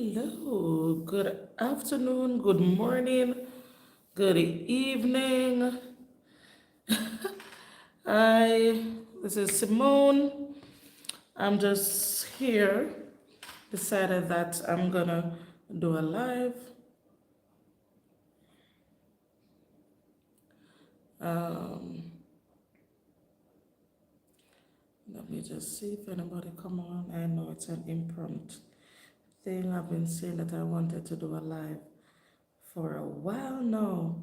Hello, good afternoon, good morning, good evening. This is Simone. I'm just here, decided that I'm gonna do a live. Um, Let me just see if anybody come on. I know it's an impromptu thing. I've been saying that I wanted to do a live for a while now.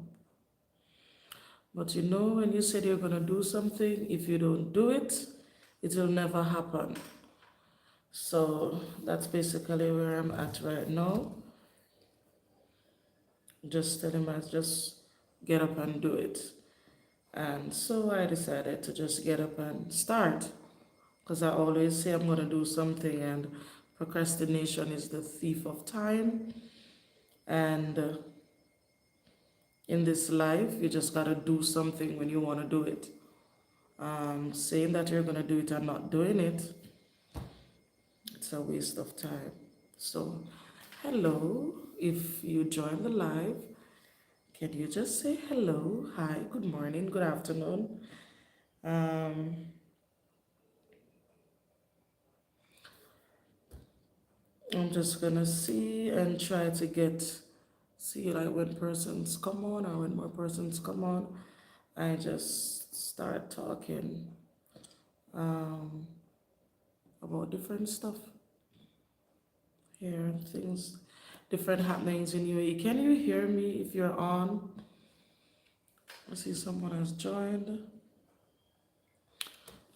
But you know, when you said you're going to do something, if you don't do it, it will never happen. So that's basically where I'm at right now. Just telling myself, just get up and do it. And so I decided to just get up and start. Because I always say I'm going to do something, and procrastination is the thief of time. And in this life, you just got to do something when you want to do it. Saying that you're going to do it and not doing it, it's a waste of time. So, hello, if you join the live, can you just say hello, hi, good morning, good afternoon? I'm just gonna see and try to see like when persons come on or when more persons come on, I just start talking about different stuff here, things, different happenings in UAE. Can you hear me if you're on? I see someone has joined.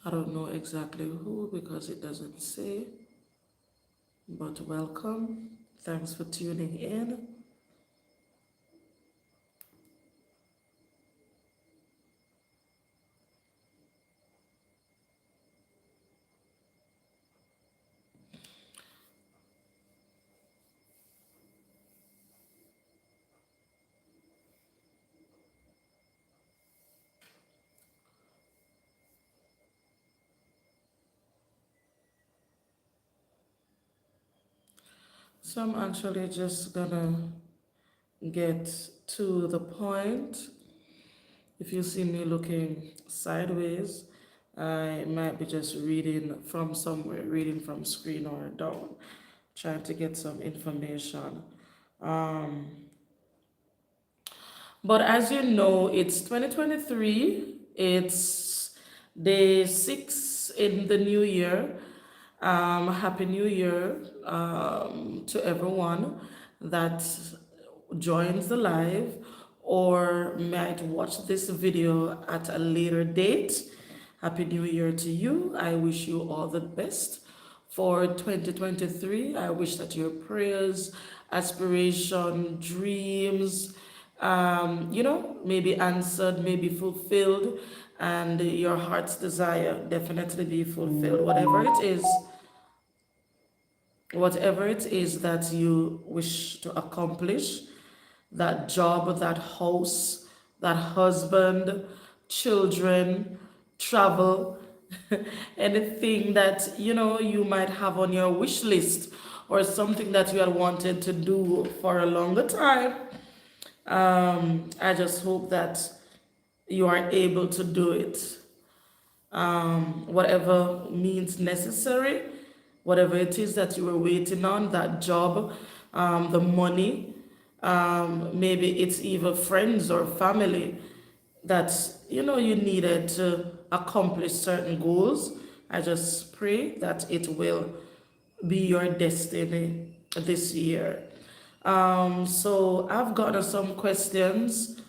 I don't know exactly who because it doesn't say, but welcome. Thanks for tuning in. So I'm actually just gonna get to the point. If you see me looking sideways, I might be just reading from somewhere, reading from screen or down, trying to get some information. Um, but as you know, it's 2023, it's day 6 in the new year. Happy New Year to everyone that joins the live or might watch this video at a later date. Happy New Year to you. I wish you all the best for 2023. I wish that your prayers, aspiration, dreams, maybe answered, maybe fulfilled, and your heart's desire definitely be fulfilled. Whatever it is that you wish to accomplish, that job, that house, that husband, children, travel, anything that you might have on your wish list or something that you had wanted to do for a longer time. I just hope that you are able to do it. Whatever means necessary, whatever it is that you were waiting on, that job, the money, maybe it's even friends or family that you needed to accomplish certain goals. I just pray that it will be your destiny this year. So I've gotten some questions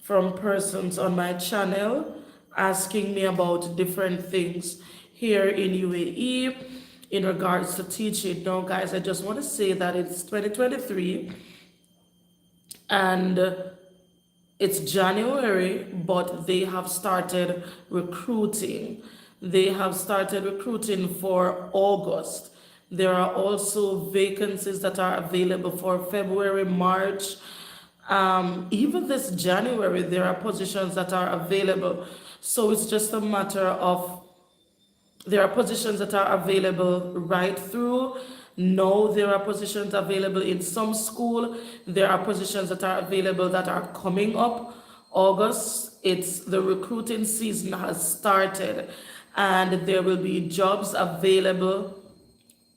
from persons on my channel asking me about different things here in UAE in regards to teaching. Now, guys, I just want to say that it's 2023 and it's January, but they have started recruiting. They have started recruiting for August. There are also vacancies that are available for February, March. Even this January, there are positions that are available. So it's just a matter of there are positions that are available right through No, there are positions available in some school. There are positions that are available that are coming up. August, it's the recruiting season has started, and there will be jobs available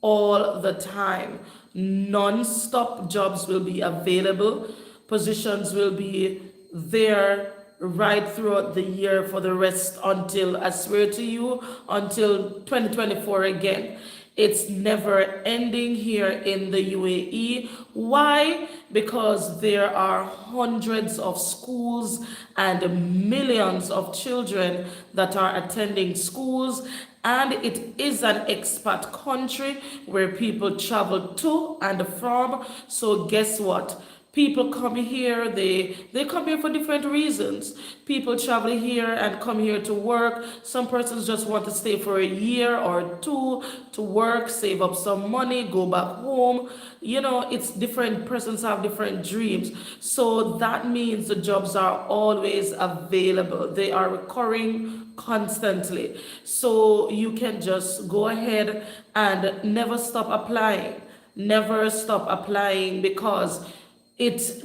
all the time. Non-stop jobs will be available. Positions will be there right throughout the year for the rest until, I swear to you, until 2024 again. It's never ending here in the UAE. Why? Because there are hundreds of schools and millions of children that are attending schools, and it is an expat country where people travel to and from. So guess what? People come here, they come here for different reasons. People travel here and come here to work. Some persons just want to stay for a year or two to work, save up some money, go back home. It's different. Persons have different dreams. So that means the jobs are always available. They are recurring constantly. So you can just go ahead and never stop applying. Never stop applying, because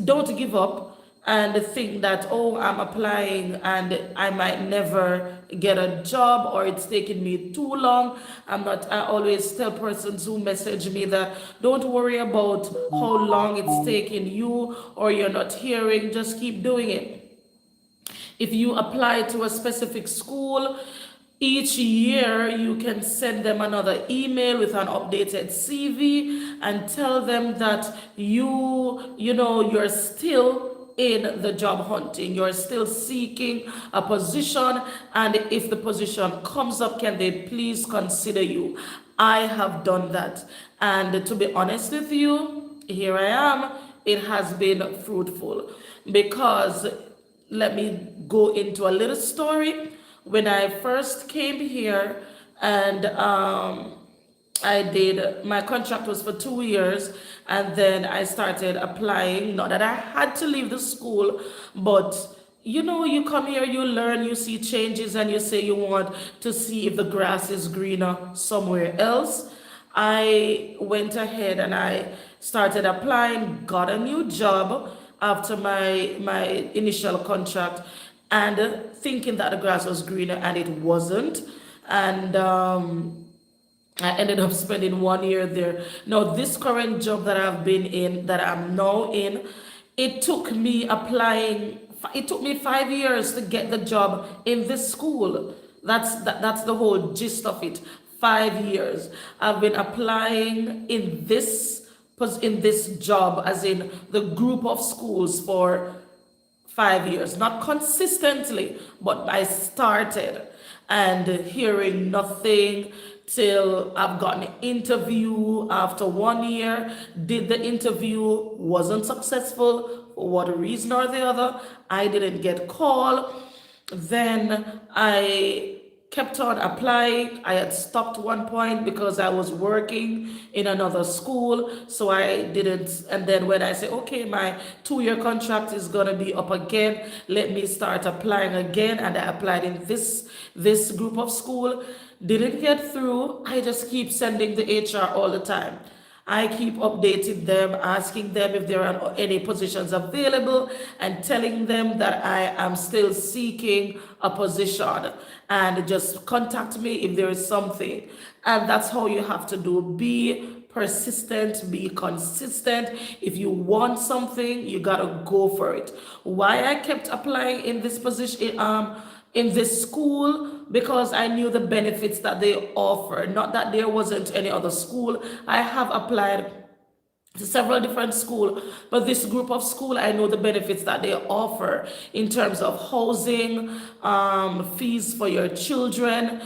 don't give up and think that, oh, I'm applying and I might never get a job, or it's taking me too long. I always tell persons who message me that don't worry about how long it's taking you or you're not hearing, just keep doing it. If you apply to a specific school, each year you can send them another email with an updated CV and tell them that you're still in the job hunting, you're still seeking a position, and if the position comes up, can they please consider you? I have done that, and to be honest with you, here I am. It has been fruitful, because let me go into a little story. When I first came here, and my contract was for 2 years, and then I started applying. Not that I had to leave the school, but you come here, you learn, you see changes, and you say you want to see if the grass is greener somewhere else. I went ahead and I started applying, got a new job after my initial contract, and thinking that the grass was greener, and it wasn't. And I ended up spending 1 year there. Now, this current job that I'm now in, it took me applying, it took me 5 years to get the job in this school. That's the whole gist of it. 5 years. I've been applying in this job, as in the group of schools, for 5 years, not consistently, but I started and hearing nothing till I've gotten an interview after 1 year. Did the interview, wasn't successful for what reason or the other. I didn't get called. Then I kept on applying. I had stopped one point because I was working in another school, so I didn't. And then when I say, okay, my 2 year contract is gonna be up again, let me start applying again, and I applied in this group of school. Didn't get through. I just keep sending the HR all the time. I keep updating them, asking them if there are any positions available, and telling them that I am still seeking a position, and just contact me if there is something. And that's how you have to do. Be persistent, be consistent. If you want something, you gotta go for it. Why I kept applying in this position, in this school, because I knew the benefits that they offer. Not that there wasn't any other school. I have applied to several different schools, but this group of school, I know the benefits that they offer in terms of housing, fees for your children,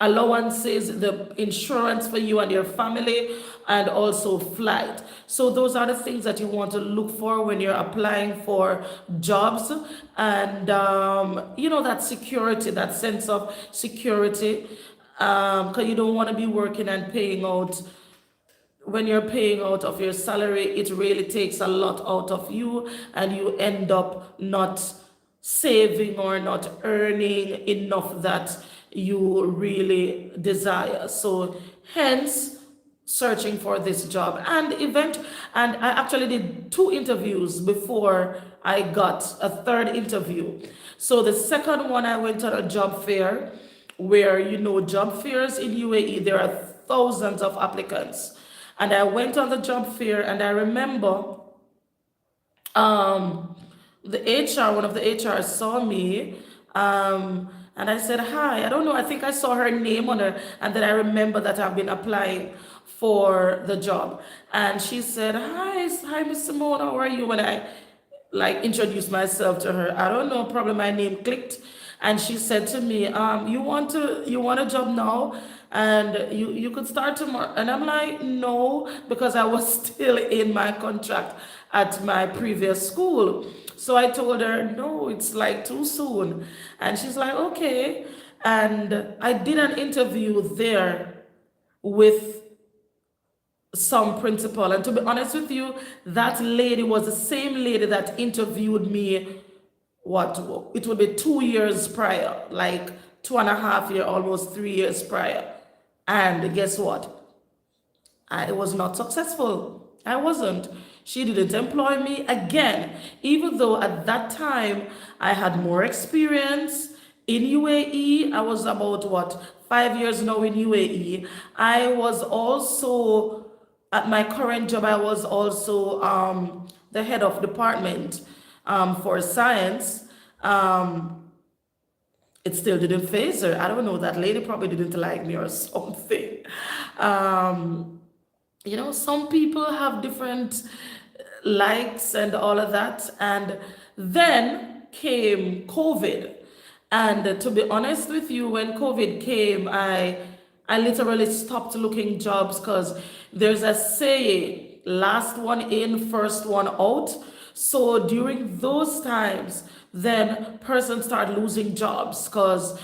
allowances, the insurance for you and your family, and also flight. So those are the things that you want to look for when you're applying for jobs. And that security, that sense of security, because you don't want to be working and paying out. When you're paying out of your salary, it really takes a lot out of you, and you end up not saving or not earning enough that you really desire. So hence, searching for this job, and I actually did two interviews before I got a third interview. So the second one, I went on a job fair, where job fairs in UAE, there are thousands of applicants, and I went on the job fair, and I remember um, the HR, one of the HR saw me, and I said, hi. I don't know, I think I saw her name on her, and then I remember that I've been applying for the job. And she said, hi, Miss Simone, how are you? When I introduced myself to her, I don't know, probably my name clicked. And she said to me, you want a job now? And you could start tomorrow. And I'm like, no, because I was still in my contract at my previous school. So I told her, no, it's like too soon. And she's like, okay. And I did an interview there with some principal. And to be honest with you, that lady was the same lady that interviewed me, what, it would be 2 years prior, like 2.5 years, almost 3 years prior. And guess what? I was not successful. I wasn't. She didn't employ me again, even though at that time I had more experience in UAE. I was about what, 5 years now in UAE. I was also at my current job. I was also the head of department for science. It still didn't phase her. I don't know. That lady probably didn't like me or something. Um, some people have different likes and all of that. And then came COVID. And to be honest with you, when COVID came, I literally stopped looking jobs, because there's a saying, last one in, first one out. So during those times, then persons start losing jobs, because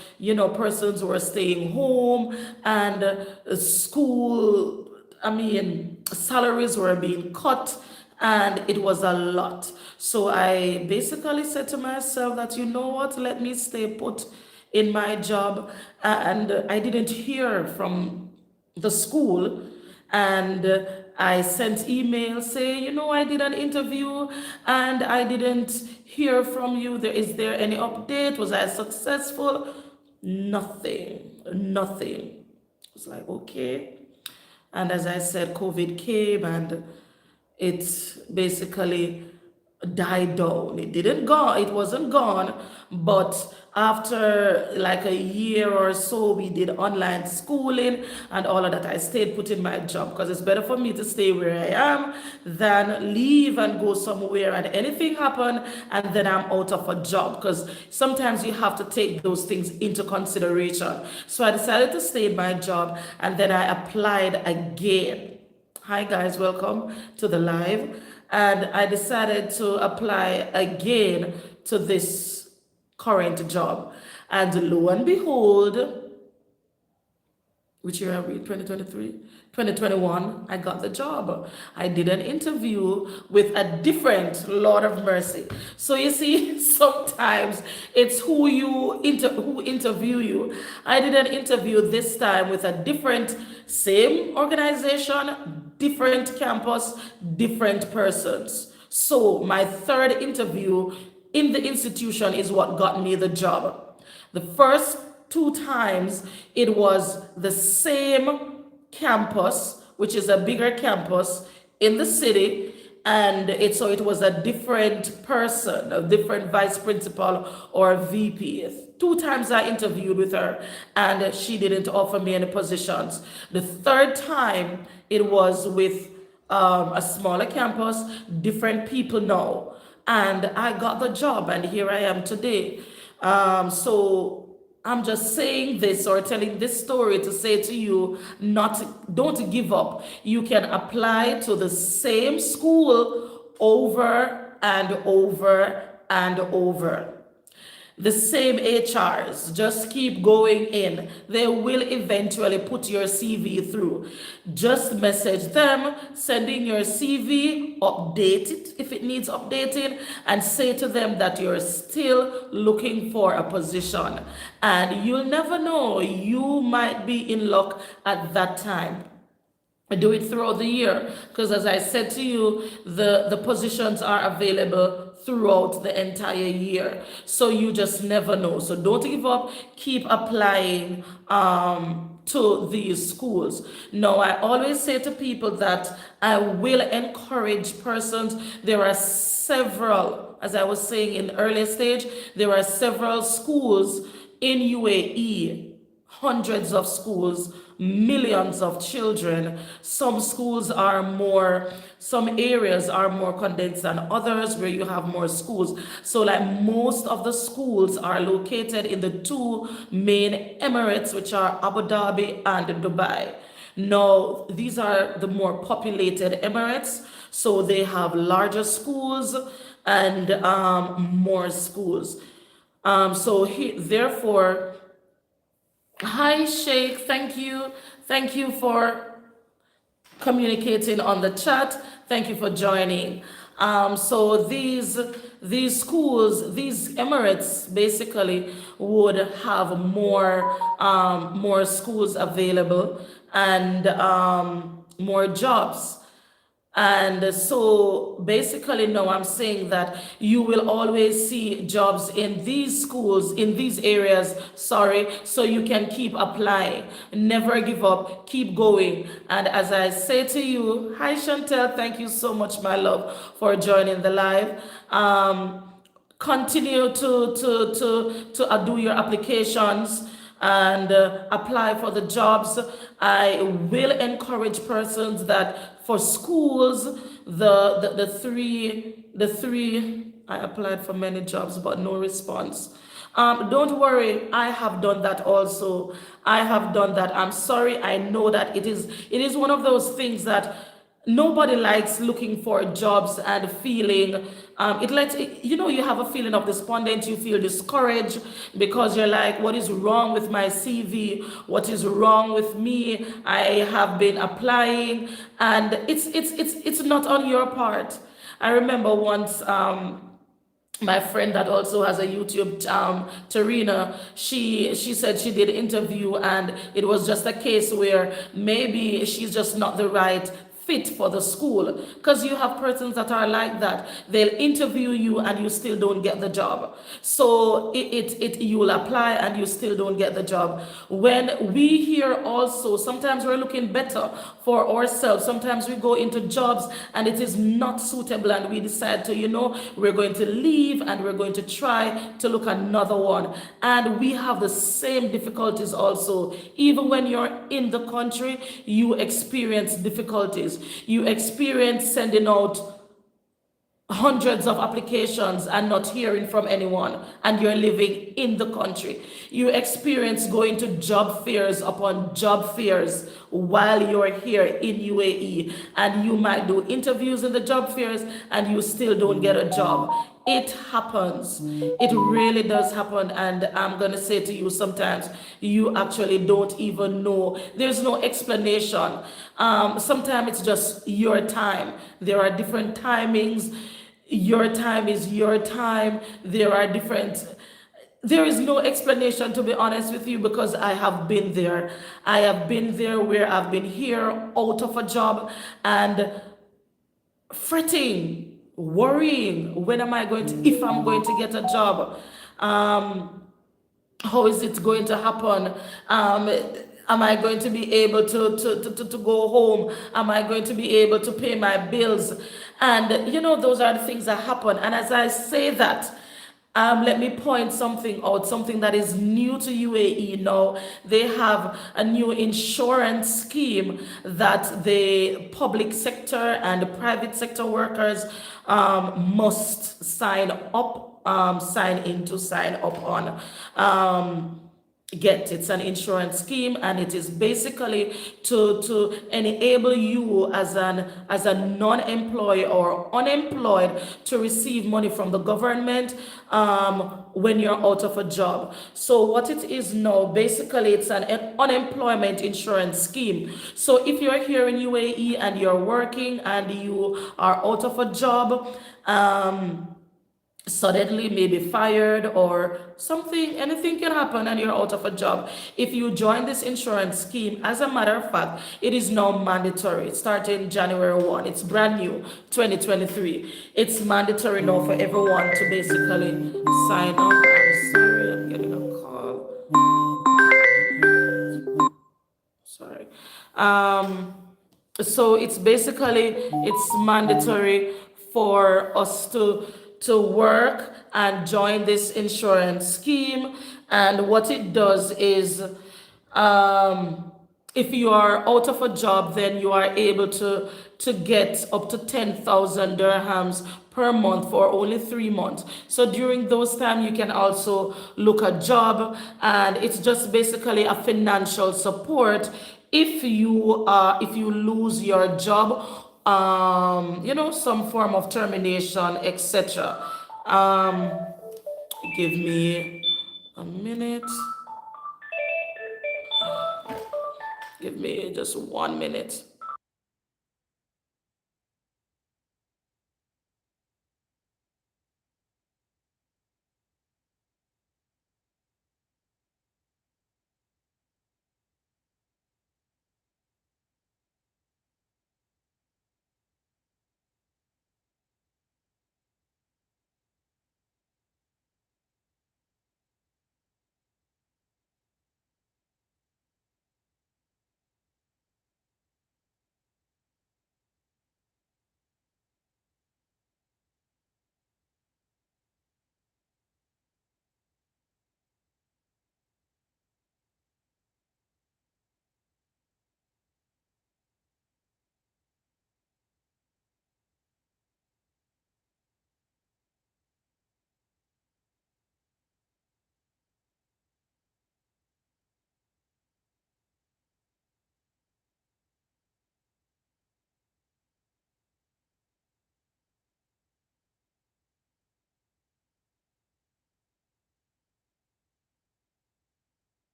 persons were staying home, and school, I mean, salaries were being cut, and it was a lot. So I basically said to myself that, you know what, let me stay put in my job. And I didn't hear from the school. And I sent emails saying, I did an interview and I didn't hear from you. Is there any update? Was I successful? Nothing, nothing. I was like, okay. And as I said, COVID came, and it basically died down. It didn't go, it wasn't gone, but after like a year or so, we did online schooling and all of that. I stayed put in my job, because it's better for me to stay where I am than leave and go somewhere and anything happen and then I'm out of a job, because sometimes you have to take those things into consideration. So I decided to stay in my job, and then I applied again. Hi guys, welcome to the live. And I decided to apply again to this current job. And lo and behold, which year are we? 2023? 2021, I got the job. I did an interview with a different, Lord of mercy. So you see, sometimes it's who interview you. I did an interview this time with a different, same organization, different campus, different persons. So my third interview in the institution is what got me the job. The first two times, it was the same campus, which is a bigger campus in the city, and it was a different person, a different vice principal or VP. Two times I interviewed with her, and she didn't offer me any positions. The third time, it was with a smaller campus, different people now, and I got the job, and here I am today. So I'm just saying this or telling this story to say to you, don't give up. You can apply to the same school over and over and over. The same HRs, just keep going in. They will eventually put your CV through. Just message them, send in your CV, update it if it needs updating, and say to them that you're still looking for a position. And you'll never know, you might be in luck at that time. do it throughout the year, because as I said to you, the positions are available throughout the entire year, so you just never know. So don't give up, keep applying to these schools. Now, I always say to people that I will encourage persons. There are several, as I was saying in earlier stage, there are several schools in UAE, hundreds of schools, millions of children. Some schools are more, some areas are more condensed than others where you have more schools. So like most of the schools are located in the two main Emirates, which are Abu Dhabi and Dubai. Now, these are the more populated Emirates, so they have larger schools and more schools. Therefore, hi, Sheikh. Thank you. Thank you for communicating on the chat. Thank you for joining. So these schools, these Emirates, basically would have more schools available and more jobs. And so basically, no, I'm saying that you will always see jobs in these schools, in these areas, sorry, so you can keep applying. Never give up, keep going. And as I say to you, hi Chantel, thank you so much, my love, for joining the live. Continue to do your applications and apply for the jobs. I will encourage persons that for schools, the three I applied for many jobs but no response. Don't worry, I have done that also. I have done that. I'm sorry. I know that it is one of those things that nobody likes looking for jobs and feeling it lets you have a feeling of despondent. You feel discouraged because you're like, what is wrong with my CV? What is wrong with me? I have been applying and it's not on your part. I remember once my friend that also has a YouTube, Tarina, she said she did an interview and it was just a case where maybe she's just not the right fit for the school, because you have persons that are like that. They'll interview you and you still don't get the job. So you will apply and you still don't get the job. When we here also, sometimes we're looking better for ourselves. Sometimes we go into jobs and it is not suitable and we decide to, we're going to leave and we're going to try to look another one. And we have the same difficulties also. Even when you're in the country, you experience difficulties. You experience sending out hundreds of applications and not hearing from anyone, and you're living in the country. You experience going to job fairs upon job fairs while you're here in UAE, and you might do interviews in the job fairs and you still don't get a job. It happens. It really does happen. And I'm going to say to you, sometimes you actually don't even know. There's no explanation. Sometimes it's just your time. There are different timings. Your time is your time. There is no explanation, to be honest with you, because I have been there. I have been there where I've been here out of a job and fretting, worrying, when am I going to, if I'm going to get a job? How is it going to happen? Am I going to be able to go home? Am I going to be able to pay my bills? And those are the things that happen. And as I say that, let me point something out, something that is new to UAE now. They have a new insurance scheme that the public sector and the private sector workers must sign up on. It's an insurance scheme, and it is basically to enable you as a non-employee or unemployed to receive money from the government when you're out of a job. So what it is now, basically, it's an unemployment insurance scheme. So if you're here in UAE and you're working and you are out of a job, suddenly maybe fired or something, anything can happen and you're out of a job. If you join this insurance scheme, as a matter of fact, it is now mandatory. It's starting January 1. It's brand new, 2023. It's mandatory now for everyone to basically sign up. I'm sorry, I'm getting a call. Sorry. Um, so it's mandatory for us to work and join this insurance scheme. And what it does is, um, if you are out of a job, then you are able to get up to 10,000 dirhams per month for only 3 months. So during those time, you can also look a job, and it's just basically a financial support if you lose your job, some form of termination, etc. Um, Give me a minute. Give me just 1 minute.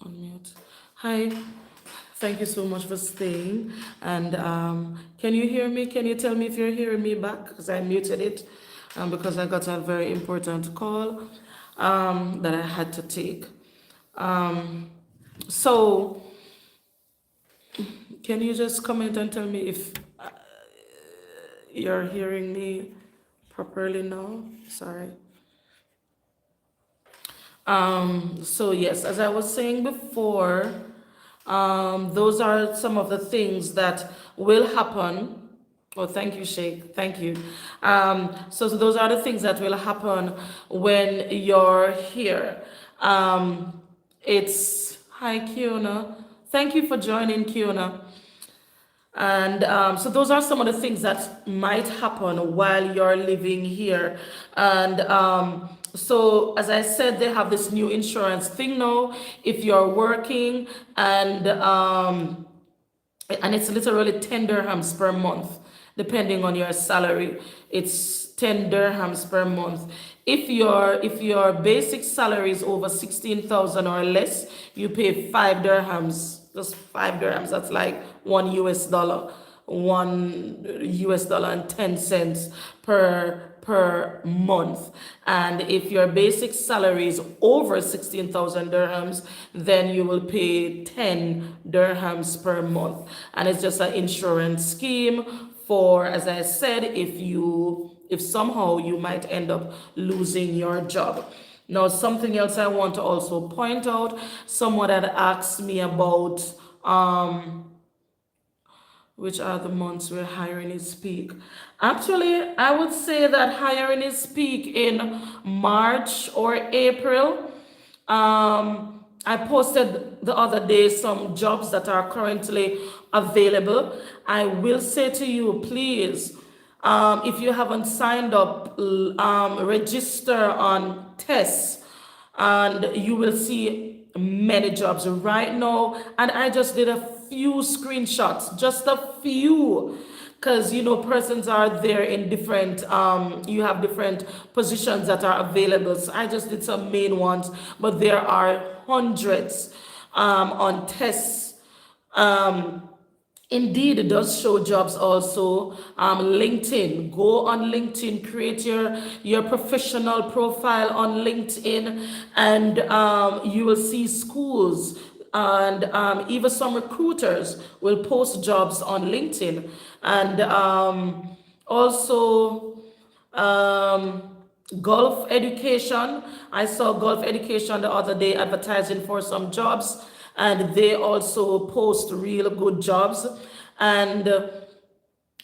Unmute. Hi. Thank you so much for staying. And can you hear me? Can you tell me if you're hearing me back? Because I muted it because I got a very important call that I had to take. Um, so, can you just comment and tell me if you're hearing me properly now? Sorry. So yes, as I was saying before, those are some of the things that will happen. Oh, thank you, Sheikh. Thank you. So those are the things that will happen when you're here. It's Hi, Kiona. Thank you for joining, Kiona. And so those are some of the things that might happen while you're living here. And so, as I said, they have this new insurance thing now. If you're working, and it's literally 10 dirhams per month, depending on your salary. It's 10 dirhams per month. If your basic salary is over 16,000 or less, you pay 5 dirhams, just 5 dirhams. That's like $1, $1 and 10 cents per month. And if your basic salary is over 16,000 dirhams, then you will pay 10 dirhams per month. And it's just an insurance scheme for, as I said, if somehow you might end up losing your job. Now, something else I want to also point out, someone had asked me about which are the months where hiring is peak. Actually, I would say that hiring is peak in March or April. I posted the other day some jobs that are currently available. I will say to you, please, if you haven't signed up, register on tests, and you will see many jobs right now, and I just did a few screenshots, just a few, because persons are there in different you have different positions that are available. So I just did some main ones, but there are hundreds on tests. Indeed, it does show jobs also. LinkedIn, go on LinkedIn, create your professional profile on LinkedIn, and you will see schools, and even some recruiters will post jobs on LinkedIn. And also, um, Gulf Education. I saw Gulf Education the other day advertising for some jobs, and they also post real good jobs. And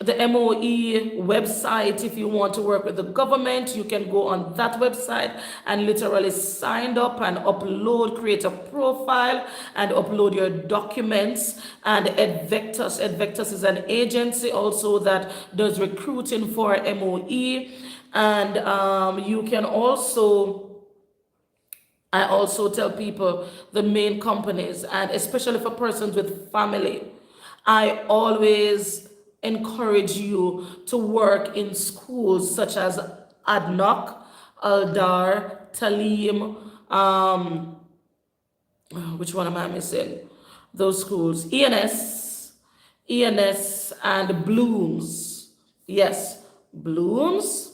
the MOE website, if you want to work with the government, you can go on that website and literally sign up and upload, create a profile and upload your documents. And Edvectus is an agency also that does recruiting for MOE. And you can also, I also tell people the main companies, and especially for persons with family, I always encourage you to work in schools such as ADNOC, Aldar, Talim, which one am I missing? Those schools, ENS, and Blooms. Yes, Blooms,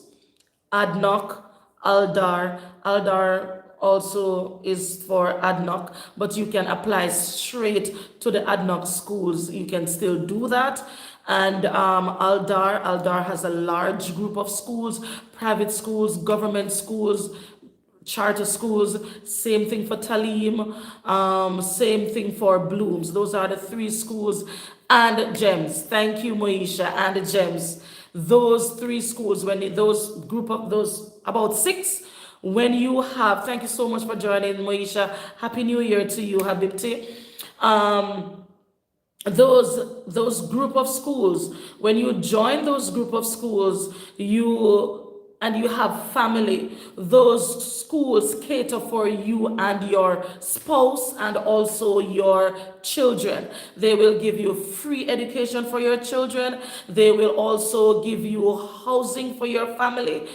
ADNOC, Aldar. Aldar also is for ADNOC, but you can apply straight to the ADNOC schools. You can still do that. And Aldar has a large group of schools, private schools, government schools, charter schools. Same thing for Talim, same thing for Blooms. Those are the three schools. And GEMS, thank you, Moisha. And GEMS, those three schools, when those group of those about six, when you have, thank you so much for joining, Moisha. Happy New Year to you, Habibti. Those group of schools, when you join those group of schools, you have family, those schools cater for you and your spouse and also your children. They will give you free education for your children. They will also give you housing for your family,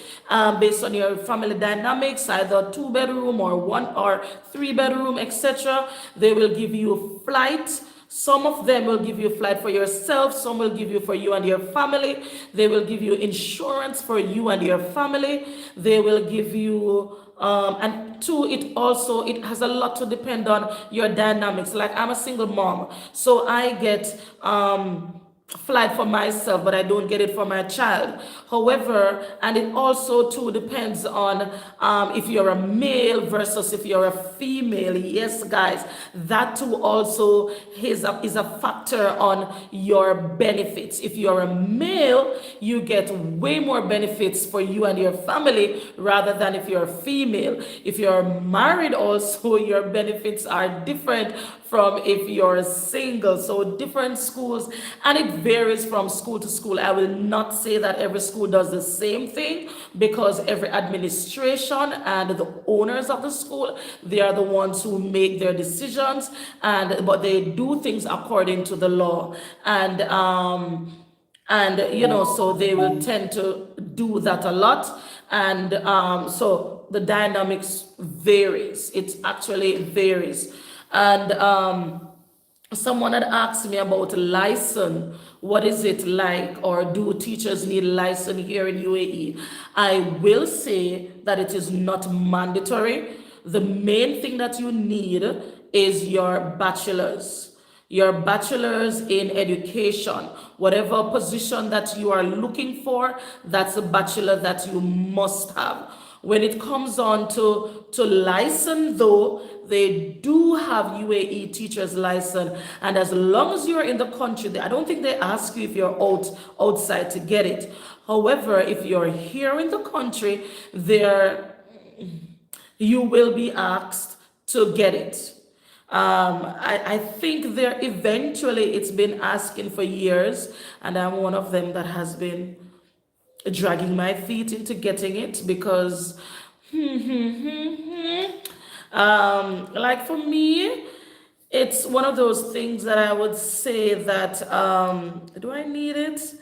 based on your family dynamics, either 2 bedroom or 1 or 3 bedroom, etc. They will give you flight. Some of them will give you a flight for yourself. Some will give you for you and your family. They will give you insurance for you and your family. They will give you, and two, it has a lot to depend on your dynamics. Like, I'm a single mom, so I get flight for myself, but I don't get it for my child. However, and it also too depends on if you're a male versus if you're a female. Yes, guys, that too also is a factor on your benefits. If you're a male, you get way more benefits for you and your family rather than if you're a female. If you're married also, your benefits are different from if you're single. So different schools, and it varies from school to school. I will not say that every school does the same thing, because every administration and the owners of the school, they are the ones who make their decisions, but they do things according to the law. And so they will tend to do that a lot. And so the dynamics varies. It actually varies. And someone had asked me about license. What is it like, or do teachers need license here in UAE? I will say that it is not mandatory. The main thing that you need is your bachelor's. Your bachelor's in education, whatever position that you are looking for, that's a bachelor that you must have. When it comes on to license, though, they do have UAE teachers license, and as long as you're in the country, I don't think they ask you if you're outside to get it. However, if you're here in the country, you will be asked to get it. I think there eventually, it's been asking for years, and I'm one of them that has been dragging my feet into getting it, because Like for me, it's one of those things that I would say that do I need it?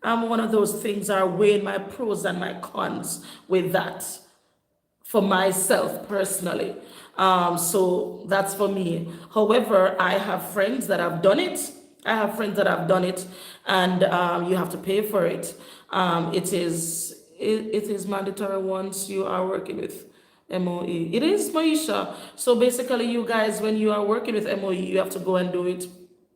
One of those things are weighing my pros and my cons with that for myself personally. So that's for me. However, I have friends that have done it. And you have to pay for it. It is mandatory once you are working with MOE. It is, Maisha. So basically, you guys, when you are working with MOE, you have to go and do it.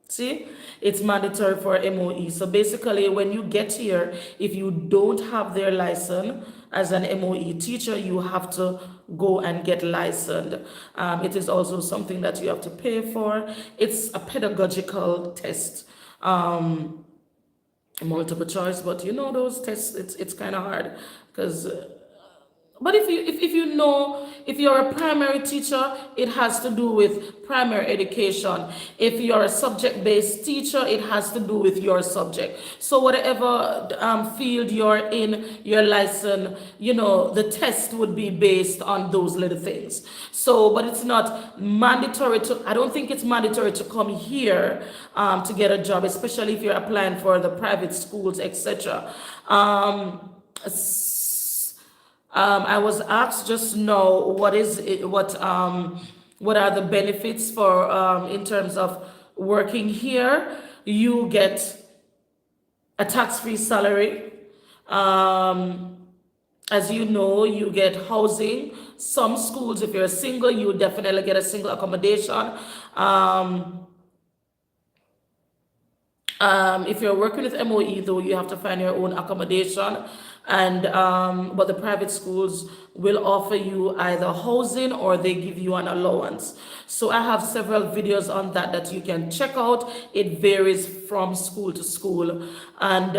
See, it's mandatory for MOE. So basically, when you get here, if you don't have their license as an MOE teacher, you have to go and get licensed. It is also something that you have to pay for. It's a pedagogical test, multiple choice, but you know those tests, it's kind of hard because but if you know, if you're a primary teacher, it has to do with primary education. If you're a subject-based teacher, it has to do with your subject. So whatever field you're in, your license, you know, the test would be based on those little things. So, but it's not mandatory to, I don't think it's mandatory to come here to get a job, especially if you're applying for the private schools, etc. I was asked just now what is it, what are the benefits for in terms of working here. You get a tax-free salary. As you know, you get housing. Some schools, if you're single, you definitely get a single accommodation. If you're working with MOE, though, you have to find your own accommodation, and but the private schools will offer you either housing or they give you an allowance. So I have several videos on that that you can check out. It varies from school to school, and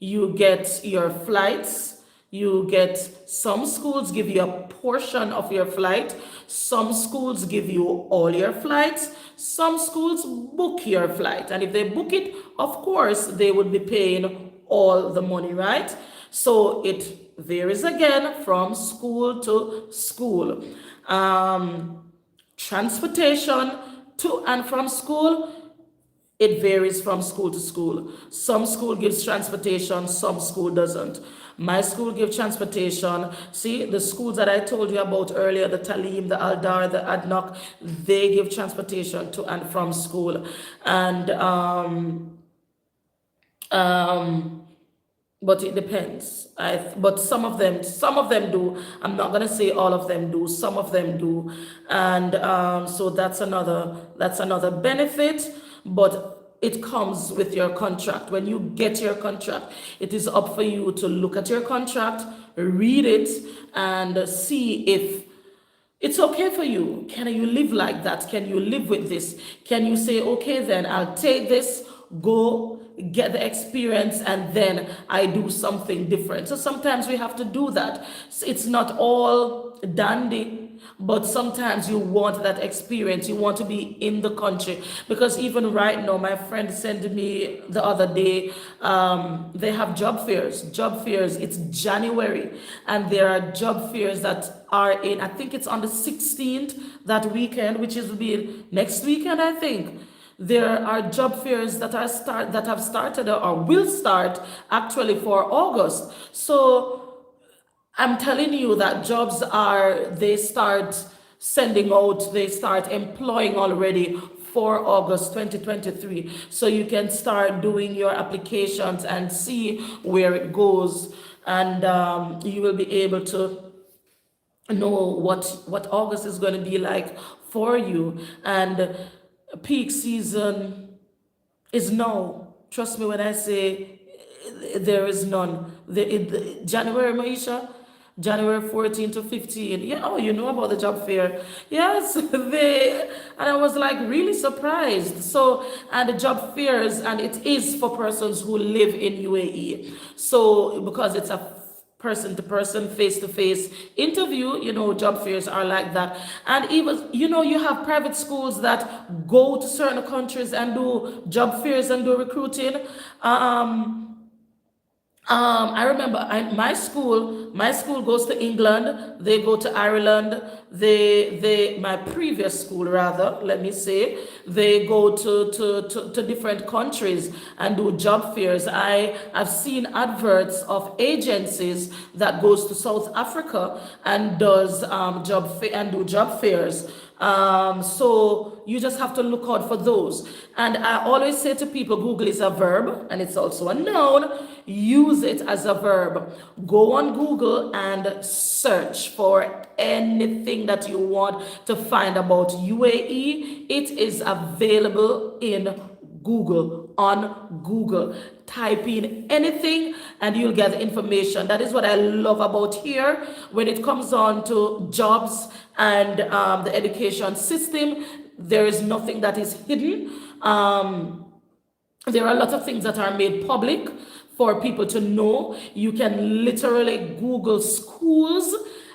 you get your flights. You get, some schools give you a portion of your flight. Some schools give you all your flights. Some schools book your flight. And if they book it, of course, they would be paying all the money, right? So it varies again from school to school. Transportation to and from school, it varies from school to school. Some school gives transportation, some school doesn't. My school gives transportation. See, the schools that I told you about earlier, the Talim, the Aldar, the Adnock, they give transportation to and from school. And but it depends. But some of them do. I'm not gonna say all of them do. Some of them do, and so that's another benefit. But it comes with your contract. When you get your contract, it is up for you to look at your contract, read it, and see if it's okay for you. Can you live like that? Can you live with this? Can you say, okay, then I'll take this, go get the experience, and then I do something different. So sometimes we have to do that. It's not all dandy, but sometimes you want that experience. You want to be in the country, because even right now, my friend sent me the other day, they have job fairs. It's January, and there are job fairs that are in, I think it's on the 16th, that weekend, which is will be next weekend, I think. There are job fairs that have started or will start actually for August. So I'm telling you that they start sending out, they start employing already for August 2023. So you can start doing your applications and see where it goes, and you will be able to know what August is going to be like for you. And peak season is now. Trust me when I say there is none. January, Maisha, January 14 to 15. Yeah, oh, you know about the job fair. Yes, and I was like really surprised. So, and the job fairs, and it is for persons who live in UAE. So, because it's a person to person, face to face interview, job fairs are like that. And even, you have private schools that go to certain countries and do job fairs and do recruiting. I remember my school goes to England, they go to Ireland, my previous school rather, let me say, they go to different countries and do job fairs. I've seen adverts of agencies that goes to South Africa and does do job fairs. So you just have to look out for those. And I always say to people, Google is a verb and it's also a noun. Use it as a verb. Go on Google and search for anything that you want to find about UAE. It is available in Google, on Google. Type in anything and you'll get the information. That is what I love about here when it comes on to jobs and the education system. There is nothing that is hidden. There are a lot of things that are made public for people to know. You can literally Google schools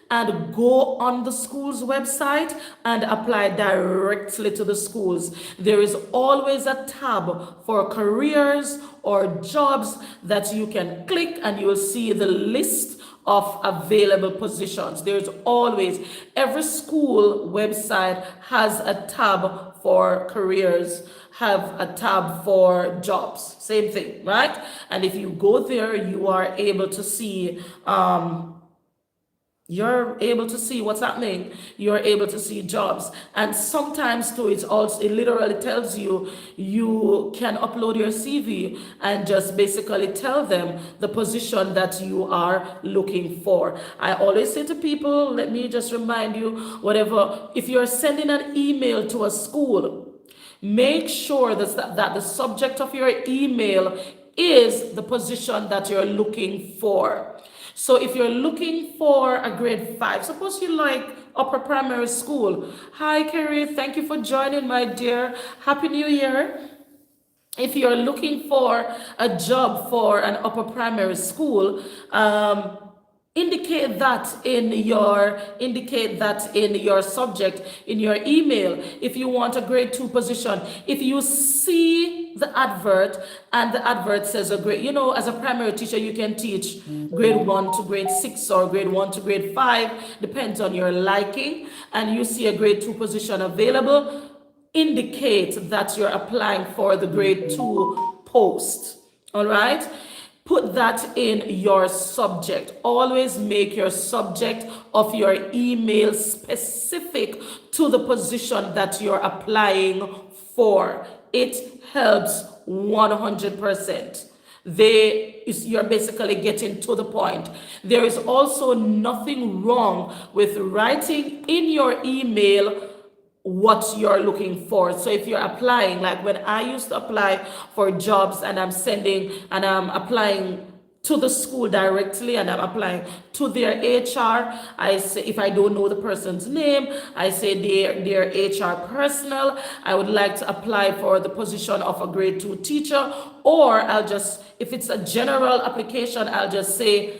and go on the school's website and apply directly to the schools. There is always a tab for careers or jobs that you can click and you will see the list of available positions. There's always, every school website has a tab for careers, have a tab for jobs, same thing, right? And if you go there, you are able to see you're able to see what's happening. You're able to see jobs. And sometimes too, it literally tells you you can upload your CV and just basically tell them the position that you are looking for. I always say to people, let me just remind you, whatever, if you're sending an email to a school, make sure that the subject of your email is the position that you're looking for. So if you're looking for a grade 5, suppose you like upper primary school. Hi, Carrie. Thank you for joining, my dear. Happy New Year. If you're looking for a job for an upper primary school, indicate that in your subject in your email. If you want a grade 2 position, if you see the advert and the advert says a grade, as a primary teacher you can teach grade 1 to grade 6 or grade 1 to grade 5, depends on your liking, and you see a grade 2 position available, indicate that you're applying for the grade 2 post. All right, put that in your subject. Always make your subject of your email specific to the position that you're applying for. It helps 100%. You're basically getting to the point. There is also nothing wrong with writing in your email what you're looking for. So if you're applying, like when I used to apply for jobs and I'm applying to the school directly and I'm applying to their HR, I say, if I don't know the person's name, I say their HR personnel, I would like to apply for the position of a grade 2 teacher, or if it's a general application, I'll just say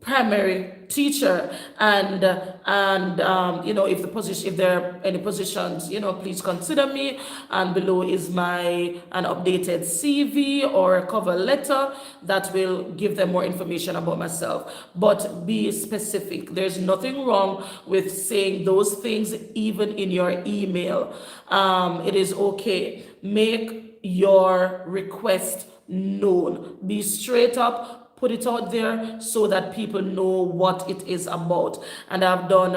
primary teacher, and if there are any positions, please consider me. And below is an updated CV or a cover letter that will give them more information about myself. But be specific. There's nothing wrong with saying those things even in your email. It is okay. Make your request known. Be straight up. Put it out there so that people know what it is about. And I've done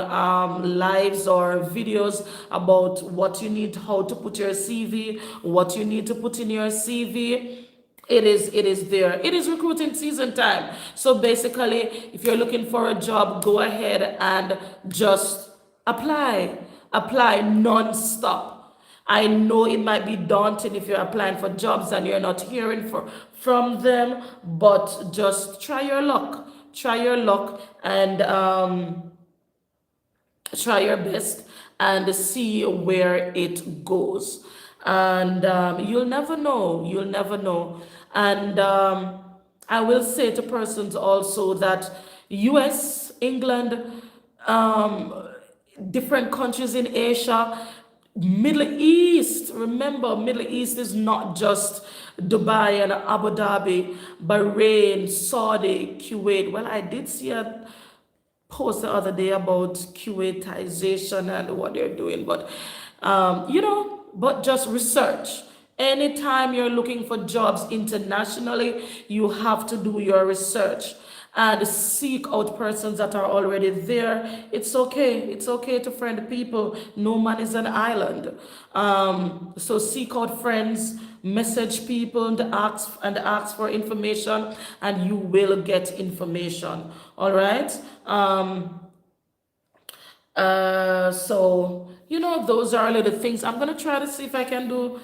lives or videos about what you need, how to put your CV, what you need to put in your CV. It is there. It is recruiting season time. So basically, if you're looking for a job, go ahead and just apply non-stop. I know it might be daunting if you're applying for jobs and you're not hearing from them, but just try your luck. Try your luck and try your best and see where it goes. And you'll never know. You'll never know. And I will say to persons also that US, England, different countries in Asia, Middle East, remember, Middle East is not just Dubai and Abu Dhabi, Bahrain, Saudi, Kuwait. Well, I did see a post the other day about Kuwaitization and what they're doing, but but just research. Anytime you're looking for jobs internationally, you have to do your research and seek out persons that are already there. It's okay. It's okay to friend people. No man is an island. So seek out friends, message people and ask for information, and you will get information. All right. So those are little things. I'm gonna try to see if I can do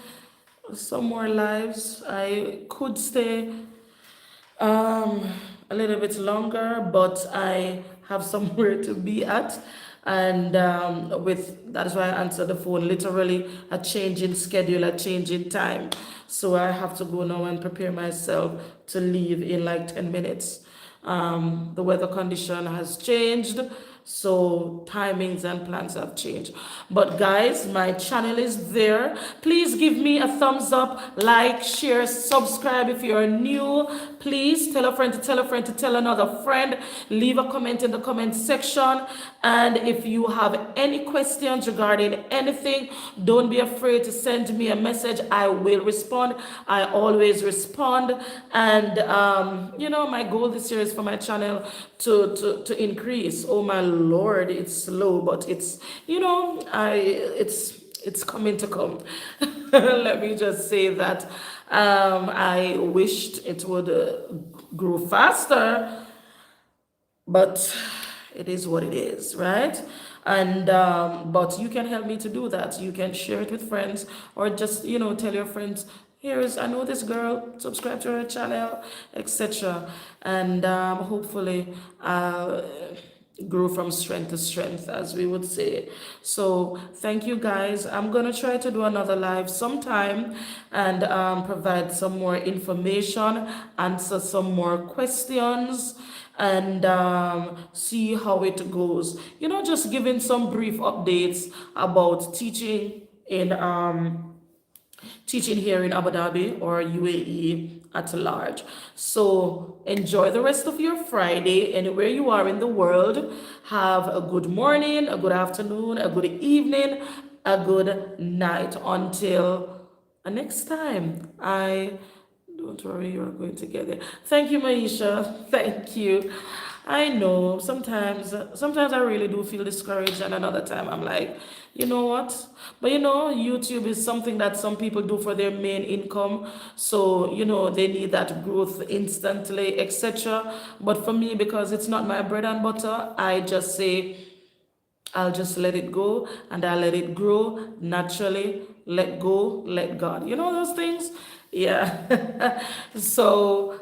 some more lives. I could stay um, a little bit longer, but I have somewhere to be at. And with that is why I answer the phone. Literally, a change in schedule, a change in time. So I have to go now and prepare myself to leave in like 10 minutes. The weather condition has changed, so timings and plans have changed. But guys, my channel is there. Please give me a thumbs up, like, share, subscribe if you're new. Please tell a friend to tell a friend to tell another friend. Leave a comment in the comment section. And if you have any questions regarding anything, don't be afraid to send me a message. I will respond. I always respond. And my goal this year is for my channel to increase. Oh my Lord, it's slow, but it's coming to come. Let me just say that I wished it would grow faster, but it is what it is, right? And but you can help me to do that. You can share it with friends, or just tell your friends, here's, I know this girl, subscribe to her channel, etc. And hopefully grow from strength to strength, as we would say. So thank you guys. I'm gonna try to do another live sometime and provide some more information, answer some more questions, and see how it goes. Just giving some brief updates about teaching here in Abu Dhabi or UAE at large. So enjoy the rest of your Friday anywhere you are in the world. Have a good morning, a good afternoon, a good evening, a good night until next time. I don't worry, you're going to get there. Thank you, Maisha. Thank you. I know sometimes I really do feel discouraged, and another time I'm like, you know what? But YouTube is something that some people do for their main income. So, they need that growth instantly, etc. But for me, because it's not my bread and butter, I just say, I'll just let it go, and I let it grow naturally. Let go, let God. You know those things? Yeah. So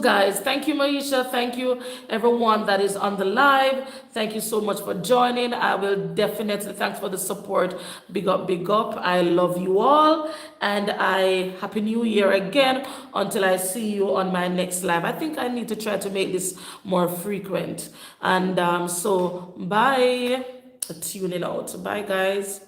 guys, thank you, Maisha. Thank you, everyone that is on the live. Thank you so much for joining. I will definitely, thanks for the support. Big up, big up. I love you all. And Happy New Year again until I see you on my next live. I think I need to try to make this more frequent. And so bye. Tuning out. Bye, guys.